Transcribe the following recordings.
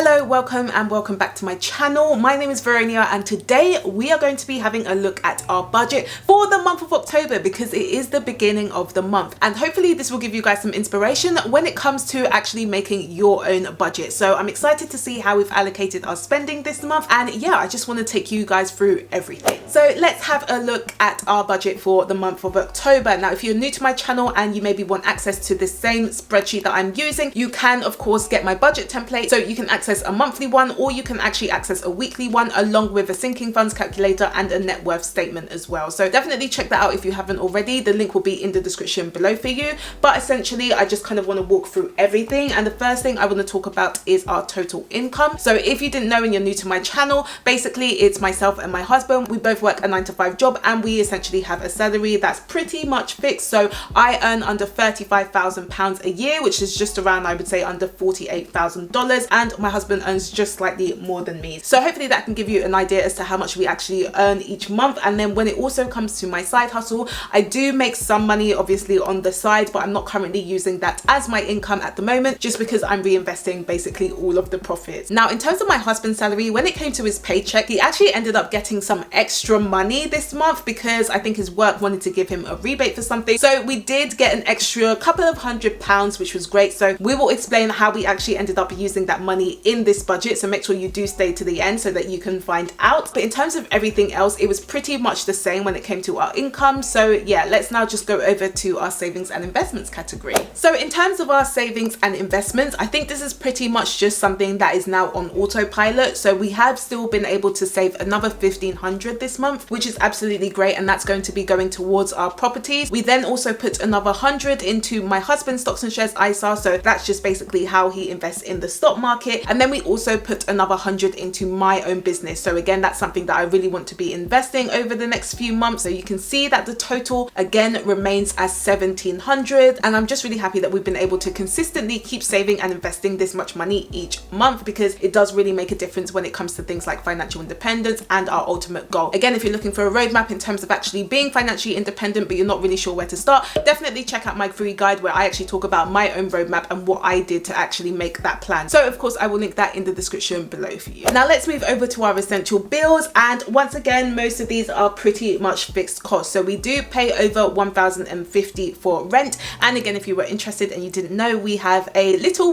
Hello, welcome back to my channel. My name is Veronia and today we are going to be having a look at our budget for the month of October because it is the beginning of the month, and hopefully this will give you guys some inspiration when it comes to actually making your own budget. So I'm excited to see how we've allocated our spending this month, and yeah, I just want to take you guys through everything. So let's have a look at our budget for the month of October. Now, if you're new to my channel and you maybe want access to the same spreadsheet that I'm using, you can of course get my budget template, so you can access a monthly one or you can actually access a weekly one along with a sinking funds calculator and a net worth statement as well. So definitely check that out if you haven't already. The link will be in the description below for you. But essentially I just kind of want to walk through everything, and the first thing I want to talk about is our total income. So if you didn't know and you're new to my channel, basically it's myself and my husband. We both work a 9-to-5 job and we essentially have a salary that's pretty much fixed. So I earn under £35,000 a year, which is just around, I would say, under $48,000, and my husband earns just slightly more than me. So hopefully that can give you an idea as to how much we actually earn each month. And then when it also comes to my side hustle, I do make some money obviously on the side, but I'm not currently using that as my income at the moment just because I'm reinvesting basically all of the profits. Now, in terms of my husband's salary, when it came to his paycheck, he actually ended up getting some extra money this month because I think his work wanted to give him a rebate for something. So we did get an extra couple of £100, which was great. So we will explain how we actually ended up using that money in this budget, so make sure you do stay to the end so that you can find out. But in terms of everything else, it was pretty much the same when it came to our income. So yeah, let's now just go over to our savings and investments category. So in terms of our savings and investments, I think this is pretty much just something that is now on autopilot. So we have still been able to save another £1,500 this month, which is absolutely great, and that's going to be going towards our properties. We then also put another £100 into my husband's stocks and shares ISA, so that's just basically how he invests in the stock market. And then we also put another £100 into my own business. So again, that's something that I really want to be investing over the next few months. So you can see that the total again remains as £1,700, and I'm just really happy that we've been able to consistently keep saving and investing this much money each month, because it does really make a difference when it comes to things like financial independence and our ultimate goal. Again, if you're looking for a roadmap in terms of actually being financially independent but you're not really sure where to start, definitely check out my free guide where I actually talk about my own roadmap and what I did to actually make that plan. So of course I will link that in the description below for you. Now let's move over to our essential bills, and once again most of these are pretty much fixed costs. So we do pay over £1,050 for rent, and again, if you were interested and you didn't know, we have a little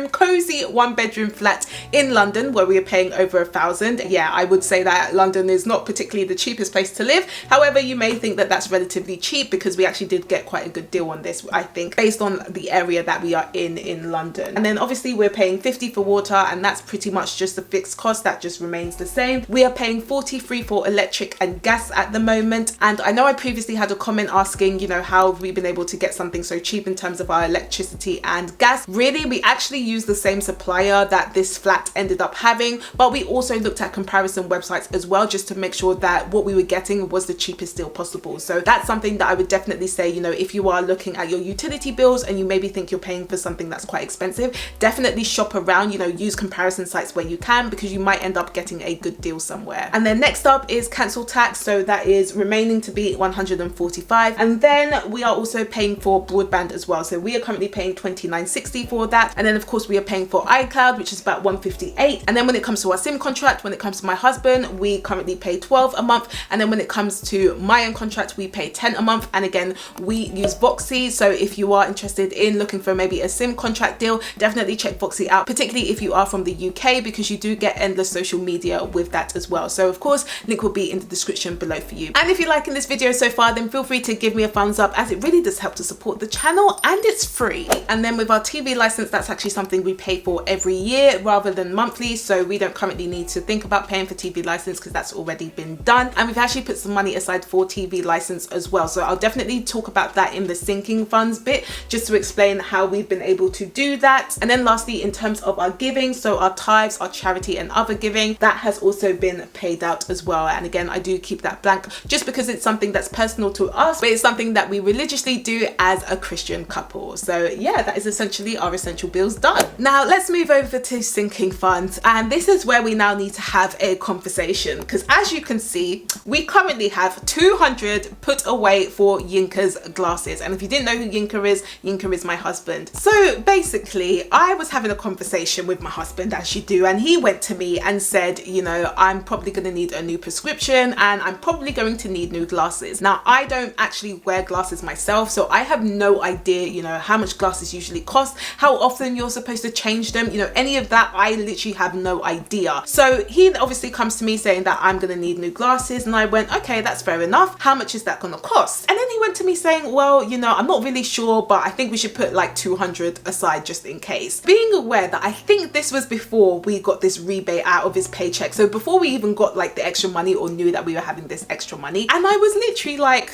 cozy one bedroom flat in London where we are paying over £1,000. Yeah, I would say that London is not particularly the cheapest place to live. However, you may think that that's relatively cheap because we actually did get quite a good deal on this, I think, based on the area that we are in London. And then obviously we're paying £50 for water, and that's pretty much just a fixed cost that just remains the same. We are paying £43 for electric and gas at the moment, and I know I previously had a comment asking, you know, how have we been able to get something so cheap in terms of our electricity and gas. Really, we actually use the same supplier that this flat ended up having, but we also looked at comparison websites as well just to make sure that what we were getting was the cheapest deal possible. So that's something that I would definitely say, you know, if you are looking at your utility bills and you maybe think you're paying for something that's quite expensive, definitely shop around, you know, use comparison sites where you can, because you might end up getting a good deal somewhere. And then next up is council tax, so that is remaining to be £145, and then we are also paying for broadband as well. So we are currently paying £29.60 for that, and then of course we are paying for iCloud, which is about £158. And then when it comes to our SIM contract, when it comes to my husband, we currently pay £12 a month, and then when it comes to my own contract, we pay £10 a month. And again, we use Voxy, so if you are interested in looking for maybe a SIM contract deal, definitely check Voxy out, particularly if you are from the UK, because you do get endless social media with that as well. So of course, link will be in the description below for you. And if you're liking this video so far, then feel free to give me a thumbs up, as it really does help to support the channel, and it's free. And then with our TV license, that's actually something we pay for every year rather than monthly, so we don't currently need to think about paying for TV license because that's already been done. And we've actually put some money aside for TV license as well, so I'll definitely talk about that in the sinking funds bit, just to explain how we've been able to do that. And then lastly, in terms of our giving, so our tithes, our charity and other giving, that has also been paid out as well. And again, I do keep that blank just because it's something that's personal to us, but it's something that we religiously do as a Christian couple. So yeah, that is essentially our essential bills done. Now let's move over to sinking funds, and this is where we now need to have a conversation, because as you can see, we currently have 200 put away for Yinka's glasses. And if you didn't know who Yinka is my husband. So basically, I was having a conversation with my husband, as you do, and he went to me and said, you know, I'm probably going to need a new prescription and I'm probably going to need new glasses. Now, I don't actually wear glasses myself, so I have no idea, you know, how much glasses usually cost, how often you're supposed to change them, you know, any of that. I literally have no idea. So he obviously comes to me saying that I'm going to need new glasses, and I went, okay, that's fair enough. How much is that going to cost? And then he went to me saying, well, you know, I'm not really sure, but I think we should put like 200 aside just in case. Being aware that I think this was before we got this rebate out of his paycheck, so before we even got like the extra money or knew that we were having this extra money, and I was literally like,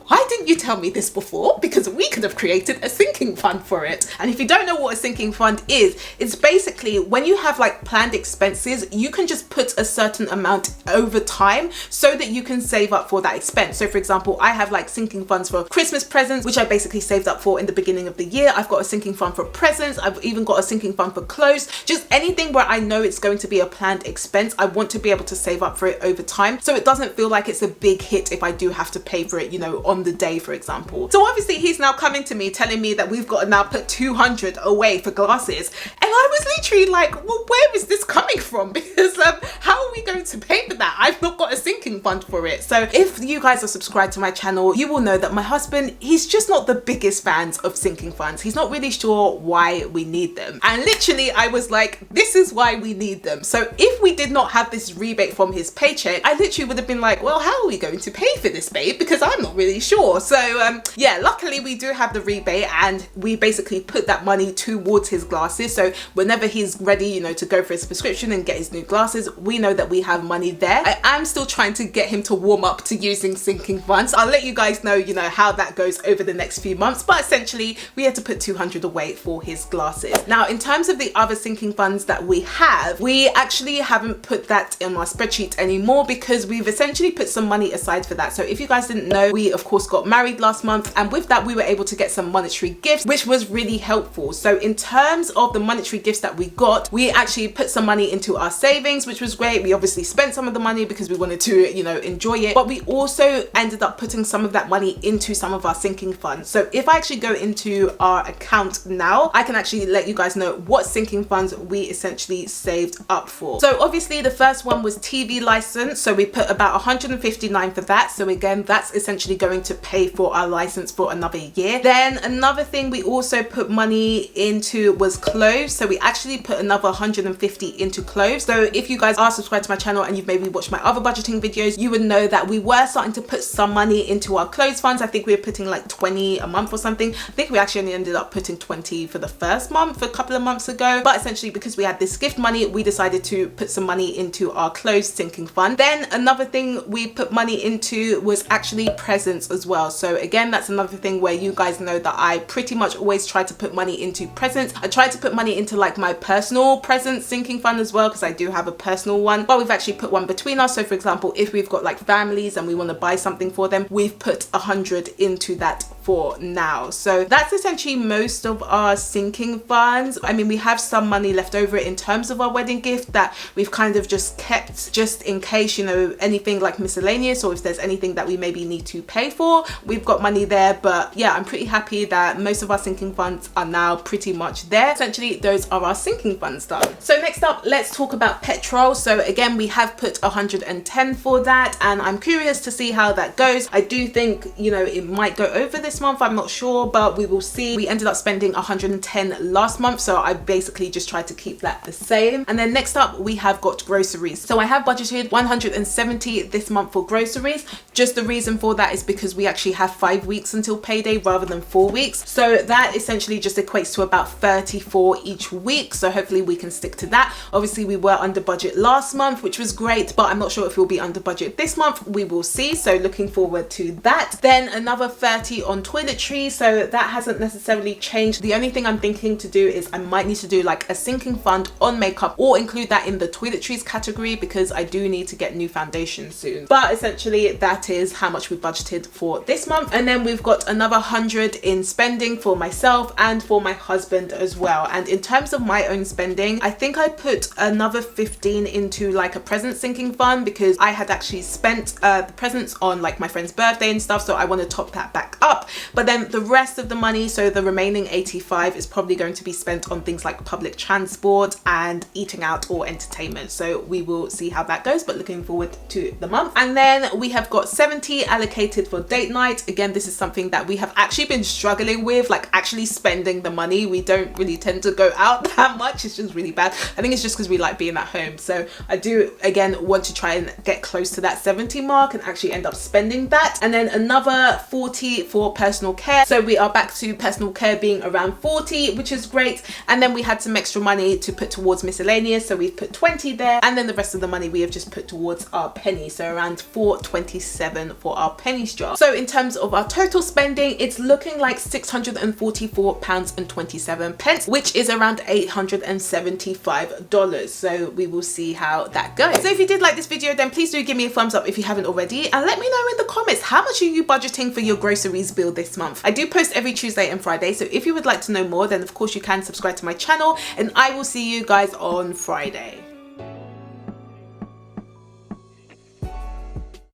why didn't you tell me this before? Because we could have created a sinking fund for it. And if you don't know what a sinking fund is, it's basically when you have like planned expenses, you can just put a certain amount over time so that you can save up for that expense. So for example, I have like sinking funds for Christmas presents, which I basically saved up for in the beginning of the year. I've got a sinking fund for presents. I've even got a sinking fund for clothes. Just anything where I know it's going to be a planned expense, I want to be able to save up for it over time, so it doesn't feel like it's a big hit if I do have to pay for it, you know, on the day, for example. So obviously he's now coming to me telling me that we've got to now put 200 away for glasses, and I was literally like, well, where is this coming from? Because how are we going to pay for that? I've not got a sinking fund for it. So if you guys are subscribed to my channel, you will know that my husband, he's just not the biggest fans of sinking funds. He's not really sure why we need them, and literally I was like, this is why we need them. So if we did not have this rebate from his paycheck, I literally would have been like, well, how are we going to pay for this, babe? Because I'm not really sure. So yeah, luckily we do have the rebate, and we basically put that money towards his glasses. So whenever he's ready, you know, to go for his prescription and get his new glasses, we know that we have money there. I am still trying to get him to warm up to using sinking funds. I'll let you guys know, you know, how that goes over the next few months, but essentially we had to put 200 away for his glasses. Now, in terms of the other sinking funds that we have, we actually haven't put that in our spreadsheet anymore because we've essentially put some money aside for that. So if you guys didn't know, we of course got married last month, and with that we were able to get some monetary gifts, which was really helpful. So in terms of the monetary gifts that we got, we actually put some money into our savings, which was great. We obviously spent some of the money because we wanted to, you know, enjoy it, but we also ended up putting some of that money into some of our sinking funds. So if I actually go into our account now, I can actually let you guys know what sinking funds we essentially saved up for. So obviously the first one was TV license, so we put about 159 for that. So again, that's essentially going to pay for our license for another year. Then another thing we also put money into was clothes, so we actually put another 150 into clothes. So if you guys are subscribed to my channel and you've maybe watched my other budgeting videos, you would know that we were starting to put some money into our clothes funds. I think we were putting like 20 a month or something. I think we actually only ended up putting 20 for the first month a couple of months ago, but essentially because we had this gift money, we decided to put some money into our clothes sinking fund. Then another thing we put money into was actually presents as well. So again, that's another thing where you guys know that I pretty much always try to put money into presents. I try to put money into like my personal presents sinking fund as well, because I do have a personal one, but we've actually put one between us. So for example, if we've got like families and we want to buy something for them, we've put 100 into that for now. So that's essentially most of our sinking funds. I mean, we have some money left over in terms of our wedding gift that we've kind of just kept just in case, you know, anything like miscellaneous, or if there's anything that we maybe need to pay for, we've got money there. But yeah, I'm pretty happy that most of our sinking funds are now pretty much there. Essentially, those are our sinking funds done. So next up, let's talk about petrol. So again, we have put 110 for that, and I'm curious to see how that goes. I do think, you know, it might go over this month, I'm not sure, but we will see. We ended up spending 110 last month, so I basically just tried to keep that the same. And then next up, we have got groceries. So I have budgeted 170 this month for groceries. Just the reason for that is because we actually have 5 weeks until payday rather than 4 weeks. So that essentially just equates to about 34 each week. So hopefully we can stick to that. Obviously we were under budget last month, which was great, but I'm not sure if we'll be under budget this month. We will see. So looking forward to that. Then another 30 on toiletries. So that hasn't necessarily changed. The only thing I'm thinking to do is I might need to do like a sinking fund on makeup, or include that in the toiletries category, because I do need to get new foundation soon. But essentially that is how much we budgeted for this month. And then we've got another 100 in spending for myself and for my husband as well. And in terms of my own spending, I think I put another 15 into like a present sinking fund, because I had actually spent the presents on like my friend's birthday and stuff, so I want to top that back up. But then the rest of the money, so the remaining 85, is probably going to be spent on things like public transport and eating out or entertainment. So we will see how that goes, but looking forward to the month. And then we have got 70 allocated for date night. Again, this is something that we have actually been struggling with, like actually spending the money. We don't really tend to go out that much. It's just really bad. I think it's just because we like being at home. So I do again want to try and get close to that 70 mark and actually end up spending that. And then another 40 for personal care. So we are back to personal care being around 40, which is great. And then we had some extra money to put towards miscellaneous, so we've put 20 there, and then the rest of the money we have just put towards our pennies, so around 427 for our pennies jar. So in terms of our total spending, it's looking like £644.27, which is around $875. So we will see how that goes. So if you did like this video, then please do give me a thumbs up if you haven't already, and let me know in the comments, how much are you budgeting for your groceries bill this month? I do post every Tuesday and Friday, so if you would like to know more, then of course you can subscribe to my channel, and I will see you guys on Friday.